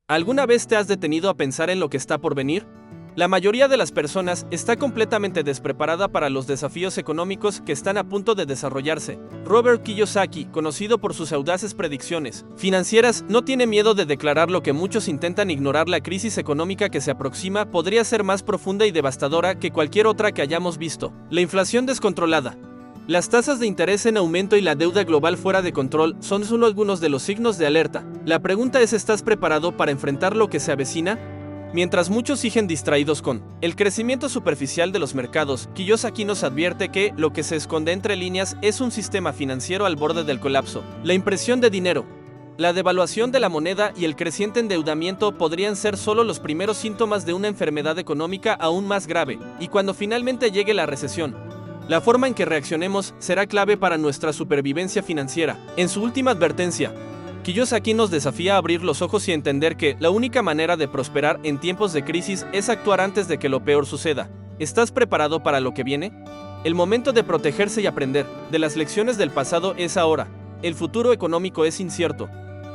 ¿Alguna vez te has detenido a pensar en lo que está por venir? La mayoría de las personas está completamente despreparada para los desafíos económicos que están a punto de desarrollarse. Robert Kiyosaki, conocido por sus audaces predicciones financieras, no tiene miedo de declarar lo que muchos intentan ignorar: la crisis económica que se aproxima podría ser más profunda y devastadora que cualquier otra que hayamos visto. La inflación descontrolada, las tasas de interés en aumento y la deuda global fuera de control son solo algunos de los signos de alerta. La pregunta es: ¿estás preparado para enfrentar lo que se avecina? Mientras muchos siguen distraídos con el crecimiento superficial de los mercados, Kiyosaki nos advierte que lo que se esconde entre líneas es un sistema financiero al borde del colapso. La impresión de dinero, la devaluación de la moneda y el creciente endeudamiento podrían ser solo los primeros síntomas de una enfermedad económica aún más grave, y cuando finalmente llegue la recesión, la forma en que reaccionemos será clave para nuestra supervivencia financiera. En su última advertencia, Kiyosaki nos desafía a abrir los ojos y entender que la única manera de prosperar en tiempos de crisis es actuar antes de que lo peor suceda. ¿Estás preparado para lo que viene? El momento de protegerse y aprender de las lecciones del pasado es ahora. El futuro económico es incierto,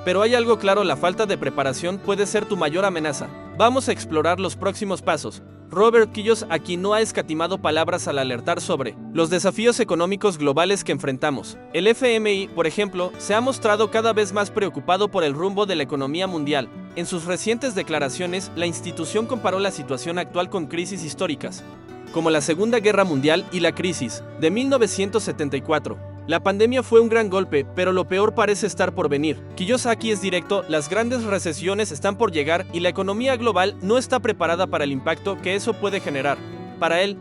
pero hay algo claro: la falta de preparación puede ser tu mayor amenaza. Vamos a explorar los próximos pasos. Robert Kiyosaki no ha escatimado palabras al alertar sobre los desafíos económicos globales que enfrentamos. El FMI, por ejemplo, se ha mostrado cada vez más preocupado por el rumbo de la economía mundial. En sus recientes declaraciones, la institución comparó la situación actual con crisis históricas, como la Segunda Guerra Mundial y la crisis de 1974. La pandemia fue un gran golpe, pero lo peor parece estar por venir. Kiyosaki es directo: las grandes recesiones están por llegar y la economía global no está preparada para el impacto que eso puede generar. Para él,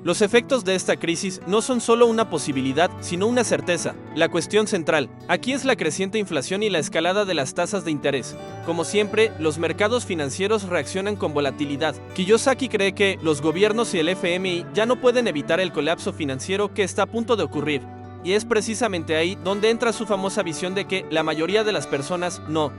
los efectos de esta crisis no son solo una posibilidad, sino una certeza. La cuestión central aquí es la creciente inflación y la escalada de las tasas de interés. Como siempre, los mercados financieros reaccionan con volatilidad. Kiyosaki cree que los gobiernos y el FMI ya no pueden evitar el colapso financiero que está a punto de ocurrir. Y es precisamente ahí donde entra su famosa visión de que la mayoría de las personas no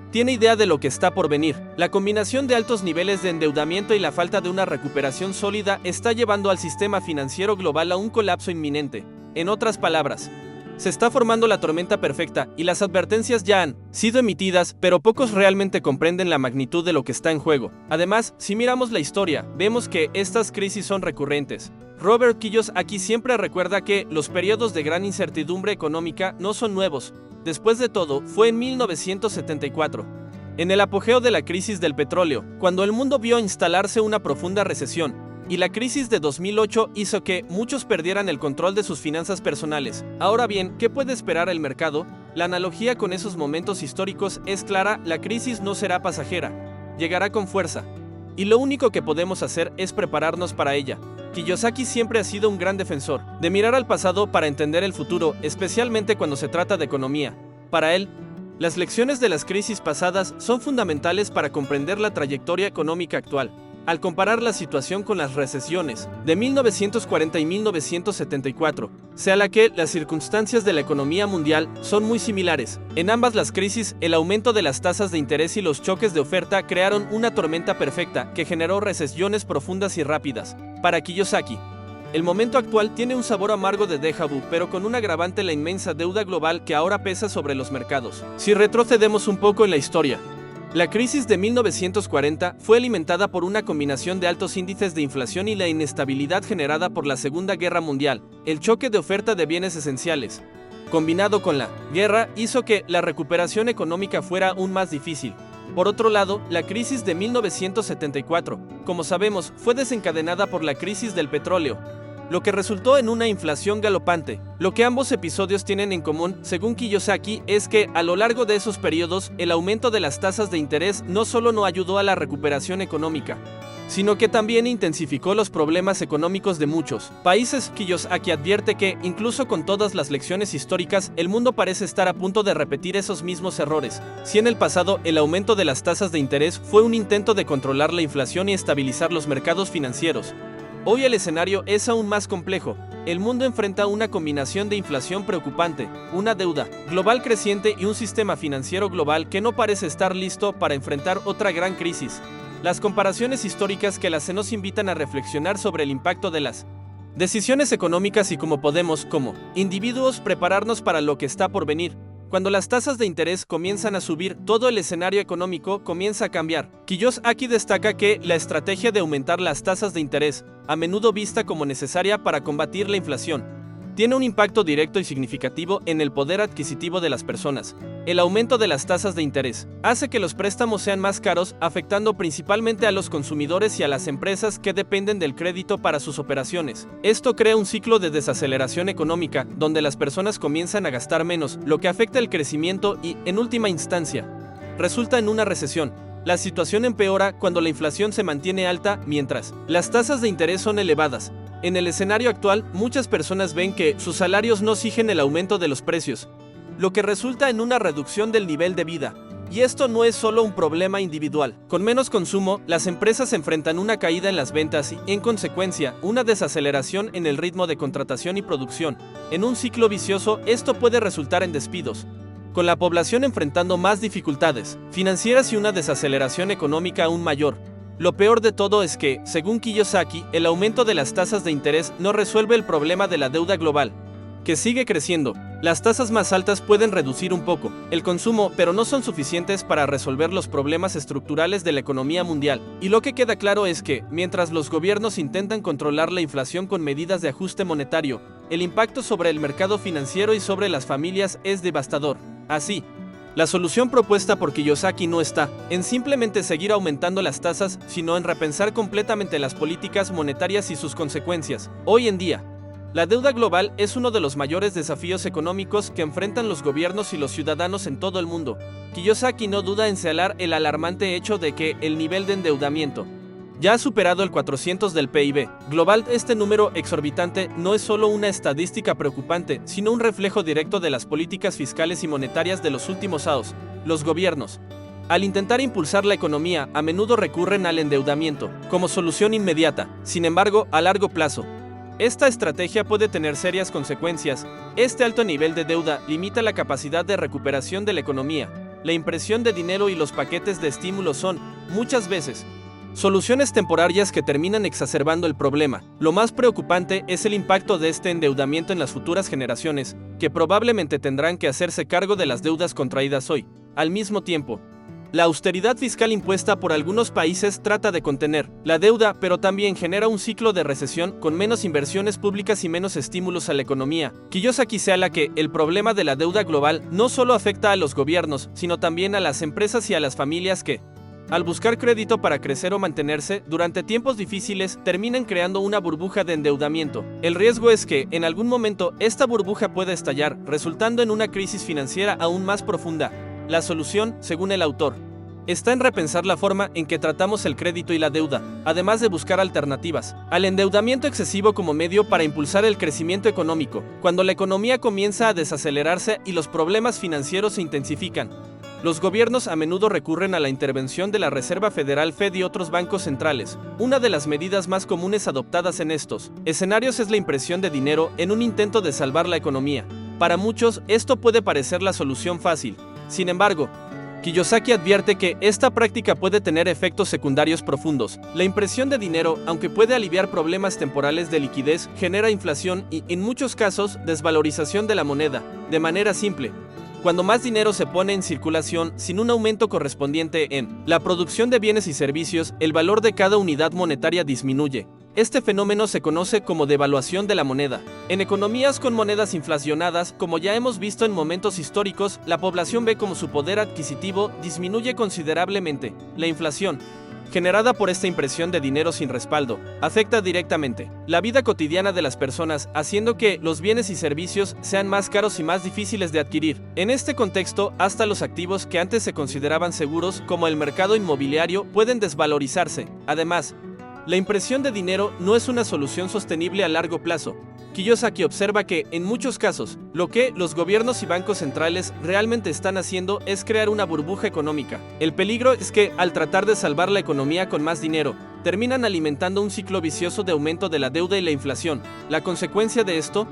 tiene idea de lo que está por venir. La combinación de altos niveles de endeudamiento y la falta de una recuperación sólida está llevando al sistema financiero global a un colapso inminente. En otras palabras, se está formando la tormenta perfecta y las advertencias ya han sido emitidas, pero pocos realmente comprenden la magnitud de lo que está en juego. Además, si miramos la historia, vemos que estas crisis son recurrentes. Robert Kiyosaki siempre recuerda que los periodos de gran incertidumbre económica no son nuevos. Después de todo, fue en 1974, en el apogeo de la crisis del petróleo, cuando el mundo vio instalarse una profunda recesión, y la crisis de 2008 hizo que muchos perdieran el control de sus finanzas personales. Ahora bien, ¿qué puede esperar el mercado? La analogía con esos momentos históricos es clara: la crisis no será pasajera, llegará con fuerza, y lo único que podemos hacer es prepararnos para ella. Kiyosaki siempre ha sido un gran defensor de mirar al pasado para entender el futuro, especialmente cuando se trata de economía. Para él, las lecciones de las crisis pasadas son fundamentales para comprender la trayectoria económica actual. Al comparar la situación con las recesiones de 1940 y 1974, señala que las circunstancias de la economía mundial son muy similares. En ambas las crisis, el aumento de las tasas de interés y los choques de oferta crearon una tormenta perfecta que generó recesiones profundas y rápidas. Para Kiyosaki, el momento actual tiene un sabor amargo de déjà vu, pero con un agravante: la inmensa deuda global que ahora pesa sobre los mercados. Si retrocedemos un poco en la historia, la crisis de 1940 fue alimentada por una combinación de altos índices de inflación y la inestabilidad generada por la Segunda Guerra Mundial. El choque de oferta de bienes esenciales, combinado con la guerra, hizo que la recuperación económica fuera aún más difícil. Por otro lado, la crisis de 1974, como sabemos, fue desencadenada por la crisis del petróleo, lo que resultó en una inflación galopante. Lo que ambos episodios tienen en común, según Kiyosaki, es que a lo largo de esos periodos, el aumento de las tasas de interés no solo no ayudó a la recuperación económica, sino que también intensificó los problemas económicos de muchos países. Kiyosaki advierte que, incluso con todas las lecciones históricas, el mundo parece estar a punto de repetir esos mismos errores. Si en el pasado el aumento de las tasas de interés fue un intento de controlar la inflación y estabilizar los mercados financieros, hoy el escenario es aún más complejo. El mundo enfrenta una combinación de inflación preocupante, una deuda global creciente y un sistema financiero global que no parece estar listo para enfrentar otra gran crisis. Las comparaciones históricas que las nos invitan a reflexionar sobre el impacto de las decisiones económicas y cómo podemos, como individuos, prepararnos para lo que está por venir. Cuando las tasas de interés comienzan a subir, todo el escenario económico comienza a cambiar. Kiyosaki destaca que la estrategia de aumentar las tasas de interés, a menudo vista como necesaria para combatir la inflación, tiene un impacto directo y significativo en el poder adquisitivo de las personas. El aumento de las tasas de interés hace que los préstamos sean más caros, afectando principalmente a los consumidores y a las empresas que dependen del crédito para sus operaciones. Esto crea un ciclo de desaceleración económica, donde las personas comienzan a gastar menos, lo que afecta el crecimiento y, en última instancia, resulta en una recesión. La situación empeora cuando la inflación se mantiene alta, mientras las tasas de interés son elevadas. En el escenario actual, muchas personas ven que sus salarios no siguen el aumento de los precios, lo que resulta en una reducción del nivel de vida. Y esto no es solo un problema individual. Con menos consumo, las empresas enfrentan una caída en las ventas y, en consecuencia, una desaceleración en el ritmo de contratación y producción. En un ciclo vicioso, esto puede resultar en despidos, con la población enfrentando más dificultades financieras y una desaceleración económica aún mayor. Lo peor de todo es que, según Kiyosaki, el aumento de las tasas de interés no resuelve el problema de la deuda global, que sigue creciendo. Las tasas más altas pueden reducir un poco el consumo, pero no son suficientes para resolver los problemas estructurales de la economía mundial. Y lo que queda claro es que, mientras los gobiernos intentan controlar la inflación con medidas de ajuste monetario, el impacto sobre el mercado financiero y sobre las familias es devastador. Así, la solución propuesta por Kiyosaki no está en simplemente seguir aumentando las tasas, sino en repensar completamente las políticas monetarias y sus consecuencias. Hoy en día, la deuda global es uno de los mayores desafíos económicos que enfrentan los gobiernos y los ciudadanos en todo el mundo. Kiyosaki no duda en señalar el alarmante hecho de que el nivel de endeudamiento ya ha superado el 400 del PIB global. Este número exorbitante no es solo una estadística preocupante, sino un reflejo directo de las políticas fiscales y monetarias de los últimos años. Los gobiernos, al intentar impulsar la economía, a menudo recurren al endeudamiento como solución inmediata. Sin embargo, a largo plazo, esta estrategia puede tener serias consecuencias. Este alto nivel de deuda limita la capacidad de recuperación de la economía. La impresión de dinero y los paquetes de estímulo son, muchas veces, soluciones temporarias que terminan exacerbando el problema. Lo más preocupante es el impacto de este endeudamiento en las futuras generaciones, que probablemente tendrán que hacerse cargo de las deudas contraídas hoy. Al mismo tiempo, la austeridad fiscal impuesta por algunos países trata de contener la deuda, pero también genera un ciclo de recesión con menos inversiones públicas y menos estímulos a la economía. Kiyosaki señala que el problema de la deuda global no solo afecta a los gobiernos, sino también a las empresas y a las familias que, al buscar crédito para crecer o mantenerse durante tiempos difíciles, terminan creando una burbuja de endeudamiento. El riesgo es que, en algún momento, esta burbuja pueda estallar, resultando en una crisis financiera aún más profunda. La solución, según el autor, está en repensar la forma en que tratamos el crédito y la deuda, además de buscar alternativas al endeudamiento excesivo como medio para impulsar el crecimiento económico. Cuando la economía comienza a desacelerarse y los problemas financieros se intensifican, los gobiernos a menudo recurren a la intervención de la Reserva Federal Fed y otros bancos centrales. Una de las medidas más comunes adoptadas en estos escenarios es la impresión de dinero en un intento de salvar la economía. Para muchos, esto puede parecer la solución fácil. Sin embargo, Kiyosaki advierte que esta práctica puede tener efectos secundarios profundos. La impresión de dinero, aunque puede aliviar problemas temporales de liquidez, genera inflación y, en muchos casos, desvalorización de la moneda. De manera simple, cuando más dinero se pone en circulación sin un aumento correspondiente en la producción de bienes y servicios, el valor de cada unidad monetaria disminuye. Este fenómeno se conoce como devaluación de la moneda. En economías con monedas inflacionadas, como ya hemos visto en momentos históricos, la población ve cómo su poder adquisitivo disminuye considerablemente. La inflación, generada por esta impresión de dinero sin respaldo, afecta directamente la vida cotidiana de las personas, haciendo que los bienes y servicios sean más caros y más difíciles de adquirir. En este contexto, hasta los activos que antes se consideraban seguros, como el mercado inmobiliario, pueden desvalorizarse. Además, la impresión de dinero no es una solución sostenible a largo plazo. Kiyosaki observa que, en muchos casos, lo que los gobiernos y bancos centrales realmente están haciendo es crear una burbuja económica. El peligro es que, al tratar de salvar la economía con más dinero, terminan alimentando un ciclo vicioso de aumento de la deuda y la inflación. La consecuencia de esto,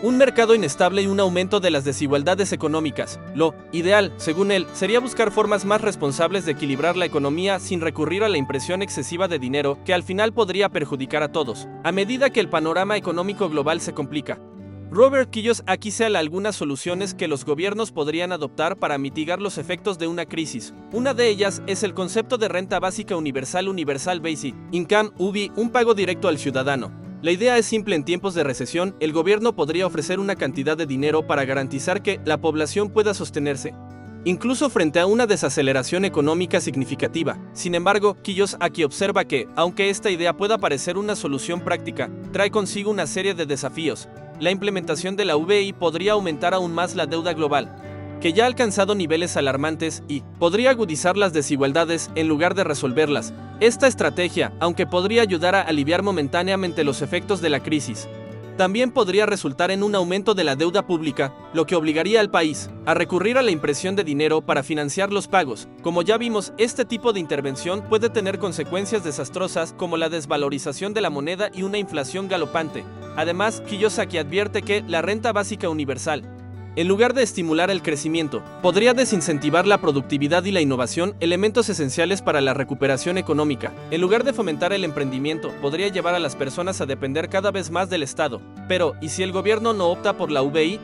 un mercado inestable y un aumento de las desigualdades económicas. Lo ideal, según él, sería buscar formas más responsables de equilibrar la economía sin recurrir a la impresión excesiva de dinero, que al final podría perjudicar a todos. A medida que el panorama económico global se complica, Robert Kiyosaki señala algunas soluciones que los gobiernos podrían adoptar para mitigar los efectos de una crisis. Una de ellas es el concepto de renta básica universal Universal Basic Income, UBI, un pago directo al ciudadano. La idea es simple: en tiempos de recesión, el gobierno podría ofrecer una cantidad de dinero para garantizar que la población pueda sostenerse, incluso frente a una desaceleración económica significativa. Sin embargo, Kiyosaki observa que, aunque esta idea pueda parecer una solución práctica, trae consigo una serie de desafíos. La implementación de la UBI podría aumentar aún más la deuda global, que ya ha alcanzado niveles alarmantes, y podría agudizar las desigualdades en lugar de resolverlas. Esta estrategia, aunque podría ayudar a aliviar momentáneamente los efectos de la crisis, también podría resultar en un aumento de la deuda pública, lo que obligaría al país a recurrir a la impresión de dinero para financiar los pagos. Como ya vimos, este tipo de intervención puede tener consecuencias desastrosas como la desvalorización de la moneda y una inflación galopante. Además, Kiyosaki advierte que la renta básica universal, en lugar de estimular el crecimiento, podría desincentivar la productividad y la innovación, elementos esenciales para la recuperación económica. En lugar de fomentar el emprendimiento, podría llevar a las personas a depender cada vez más del Estado. Pero, ¿y si el gobierno no opta por la UBI?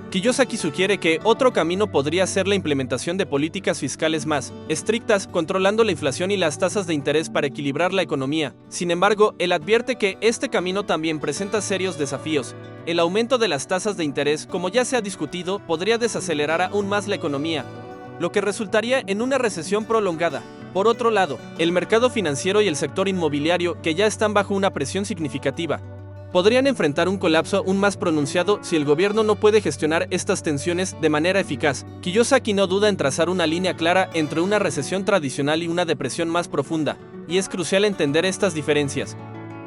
Kiyosaki sugiere que otro camino podría ser la implementación de políticas fiscales más estrictas, controlando la inflación y las tasas de interés para equilibrar la economía. Sin embargo, él advierte que este camino también presenta serios desafíos. El aumento de las tasas de interés, como ya se ha discutido, podría desacelerar aún más la economía, lo que resultaría en una recesión prolongada. Por otro lado, el mercado financiero y el sector inmobiliario, que ya están bajo una presión significativa, podrían enfrentar un colapso aún más pronunciado si el gobierno no puede gestionar estas tensiones de manera eficaz. Kiyosaki no duda en trazar una línea clara entre una recesión tradicional y una depresión más profunda, y es crucial entender estas diferencias,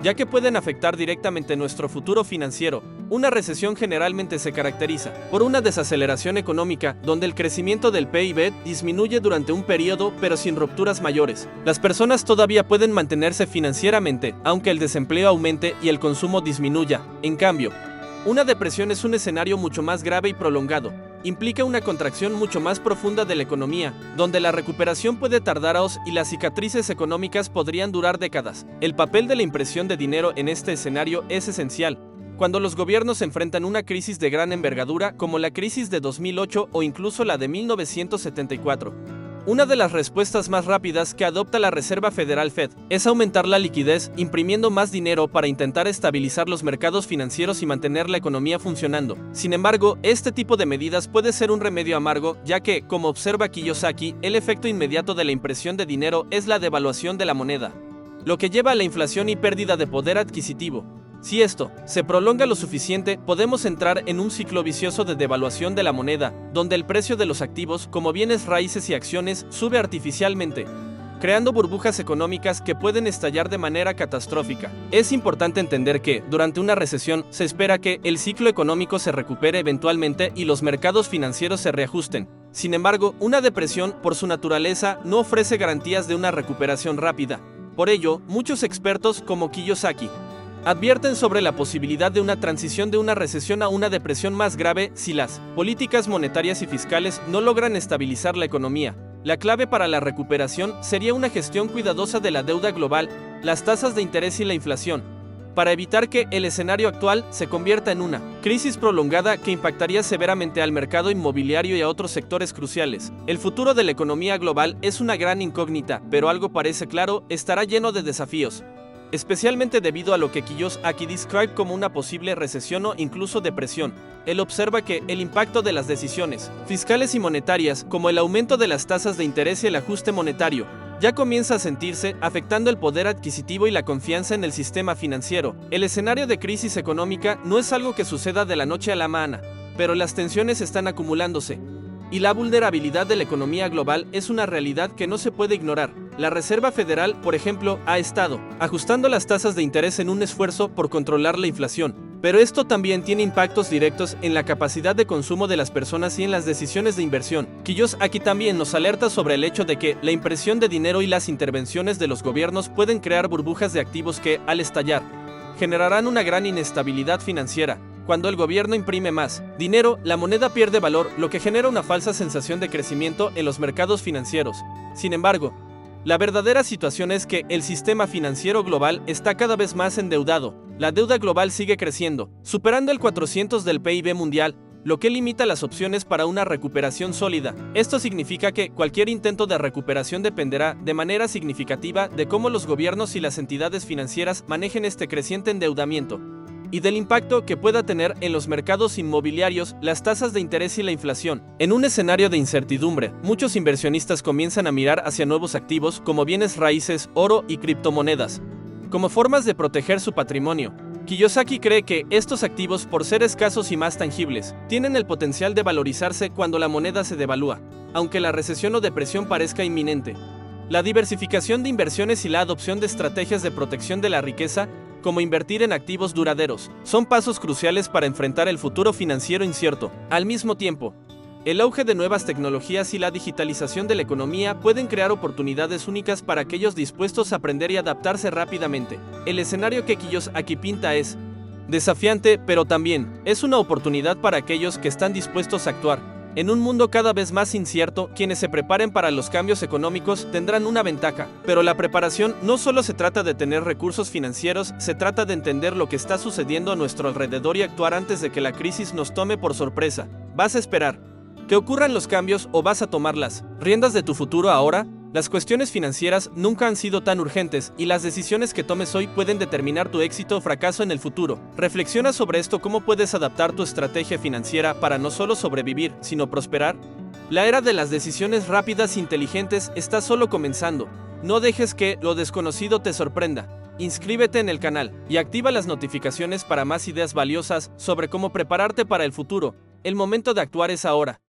ya que pueden afectar directamente nuestro futuro financiero. Una recesión generalmente se caracteriza por una desaceleración económica, donde el crecimiento del PIB disminuye durante un periodo, pero sin rupturas mayores. Las personas todavía pueden mantenerse financieramente, aunque el desempleo aumente y el consumo disminuya. En cambio, una depresión es un escenario mucho más grave y prolongado. Implica una contracción mucho más profunda de la economía, donde la recuperación puede tardar años y las cicatrices económicas podrían durar décadas. El papel de la impresión de dinero en este escenario es esencial. Cuando los gobiernos enfrentan una crisis de gran envergadura, como la crisis de 2008 o incluso la de 1974, una de las respuestas más rápidas que adopta la Reserva Federal Fed es aumentar la liquidez, imprimiendo más dinero para intentar estabilizar los mercados financieros y mantener la economía funcionando. Sin embargo, este tipo de medidas puede ser un remedio amargo, ya que, como observa Kiyosaki, el efecto inmediato de la impresión de dinero es la devaluación de la moneda, lo que lleva a la inflación y pérdida de poder adquisitivo. Si esto se prolonga lo suficiente, podemos entrar en un ciclo vicioso de devaluación de la moneda, donde el precio de los activos, como bienes raíces y acciones, sube artificialmente, creando burbujas económicas que pueden estallar de manera catastrófica. Es importante entender que, durante una recesión, se espera que el ciclo económico se recupere eventualmente y los mercados financieros se reajusten. Sin embargo, una depresión, por su naturaleza, no ofrece garantías de una recuperación rápida. Por ello, muchos expertos, como Kiyosaki, advierten sobre la posibilidad de una transición de una recesión a una depresión más grave si las políticas monetarias y fiscales no logran estabilizar la economía. La clave para la recuperación sería una gestión cuidadosa de la deuda global, las tasas de interés y la inflación, para evitar que el escenario actual se convierta en una crisis prolongada que impactaría severamente al mercado inmobiliario y a otros sectores cruciales. El futuro de la economía global es una gran incógnita, pero algo parece claro: estará lleno de desafíos, especialmente debido a lo que Kiyosaki describe como una posible recesión o incluso depresión. Él observa que el impacto de las decisiones fiscales y monetarias, como el aumento de las tasas de interés y el ajuste monetario, ya comienza a sentirse, afectando el poder adquisitivo y la confianza en el sistema financiero. El escenario de crisis económica no es algo que suceda de la noche a la mañana, pero las tensiones están acumulándose, y la vulnerabilidad de la economía global es una realidad que no se puede ignorar. La Reserva Federal, por ejemplo, ha estado ajustando las tasas de interés en un esfuerzo por controlar la inflación, pero esto también tiene impactos directos en la capacidad de consumo de las personas y en las decisiones de inversión. Kiyosaki también nos alerta sobre el hecho de que la impresión de dinero y las intervenciones de los gobiernos pueden crear burbujas de activos que, al estallar, generarán una gran inestabilidad financiera. Cuando el gobierno imprime más dinero, la moneda pierde valor, lo que genera una falsa sensación de crecimiento en los mercados financieros. Sin embargo, La verdadera situación es que el sistema financiero global está cada vez más endeudado. La deuda global sigue creciendo, superando el 400 del PIB mundial, lo que limita las opciones para una recuperación sólida. Esto significa que cualquier intento de recuperación dependerá de manera significativa de cómo los gobiernos y las entidades financieras manejen este creciente endeudamiento y del impacto que pueda tener en los mercados inmobiliarios, las tasas de interés y la inflación. En un escenario de incertidumbre, muchos inversionistas comienzan a mirar hacia nuevos activos como bienes raíces, oro y criptomonedas, como formas de proteger su patrimonio. Kiyosaki cree que estos activos, por ser escasos y más tangibles, tienen el potencial de valorizarse cuando la moneda se devalúa, aunque la recesión o depresión parezca inminente. La diversificación de inversiones y la adopción de estrategias de protección de la riqueza, como invertir en activos duraderos, son pasos cruciales para enfrentar el futuro financiero incierto. Al mismo tiempo, el auge de nuevas tecnologías y la digitalización de la economía pueden crear oportunidades únicas para aquellos dispuestos a aprender y adaptarse rápidamente. El escenario que Kiyosaki pinta es desafiante, pero también es una oportunidad para aquellos que están dispuestos a actuar. En un mundo cada vez más incierto, quienes se preparen para los cambios económicos tendrán una ventaja. Pero la preparación no solo se trata de tener recursos financieros, se trata de entender lo que está sucediendo a nuestro alrededor y actuar antes de que la crisis nos tome por sorpresa. ¿Vas a esperar que ocurran los cambios o vas a tomar las riendas de tu futuro ahora? Las cuestiones financieras nunca han sido tan urgentes y las decisiones que tomes hoy pueden determinar tu éxito o fracaso en el futuro. Reflexiona sobre esto: ¿cómo puedes adaptar tu estrategia financiera para no solo sobrevivir, sino prosperar? La era de las decisiones rápidas e inteligentes está solo comenzando. No dejes que lo desconocido te sorprenda. Inscríbete en el canal y activa las notificaciones para más ideas valiosas sobre cómo prepararte para el futuro. El momento de actuar es ahora.